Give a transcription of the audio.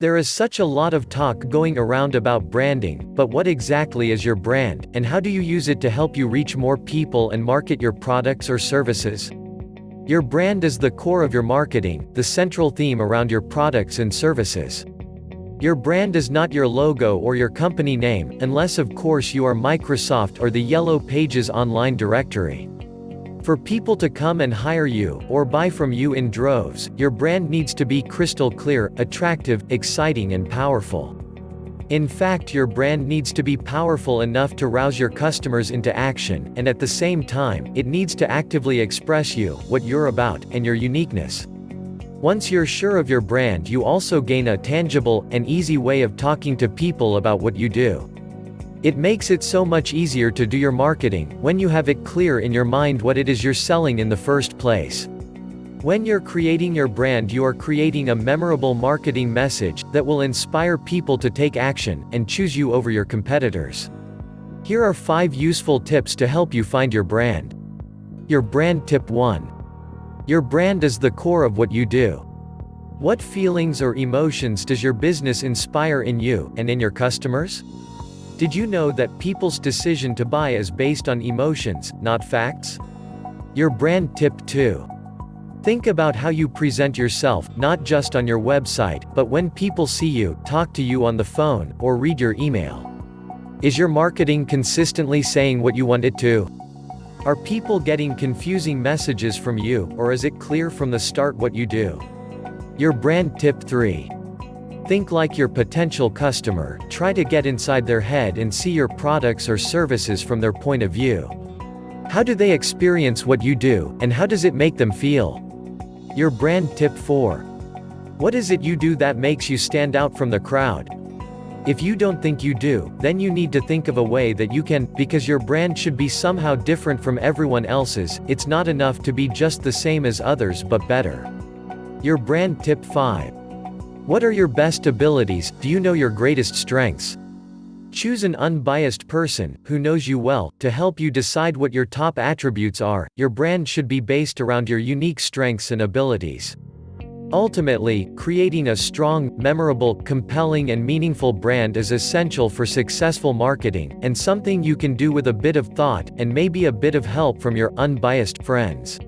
There is such a lot of talk going around about branding, but what exactly is your brand, and how do you use it to help you reach more people and market your products or services? Your brand is the core of your marketing, the central theme around your products and services. Your brand is not your logo or your company name, unless of course you are Microsoft or the Yellow Pages online directory. For people to come and hire you, or buy from you in droves, your brand needs to be crystal clear, attractive, exciting and powerful. In fact, your brand needs to be powerful enough to rouse your customers into action, and at the same time, it needs to actively express you, what you're about, and your uniqueness. Once you're sure of your brand, you also gain a tangible and easy way of talking to people about what you do. It makes it so much easier to do your marketing, when you have it clear in your mind what it is you're selling in the first place. When you're creating your brand, you are creating a memorable marketing message that will inspire people to take action and choose you over your competitors. Here are 5 useful tips to help you find your brand. Your brand tip 1. Your brand is the core of what you do. What feelings or emotions does your business inspire in you and in your customers? Did you know that people's decision to buy is based on emotions, not facts? Your brand tip 2. Think about how you present yourself, not just on your website, but when people see you, talk to you on the phone, or read your email. Is your marketing consistently saying what you want it to? Are people getting confusing messages from you, or is it clear from the start what you do? Your brand tip 3. Think like your potential customer, try to get inside their head and see your products or services from their point of view. How do they experience what you do, and how does it make them feel? Your brand tip 4. What is it you do that makes you stand out from the crowd? If you don't think you do, then you need to think of a way that you can, because your brand should be somehow different from everyone else's. It's not enough to be just the same as others but better. Your brand tip 5. What are your best abilities? Do you know your greatest strengths? Choose an unbiased person, who knows you well, to help you decide what your top attributes are. Your brand should be based around your unique strengths and abilities. Ultimately, creating a strong, memorable, compelling and meaningful brand is essential for successful marketing, and something you can do with a bit of thought, and maybe a bit of help from your unbiased friends.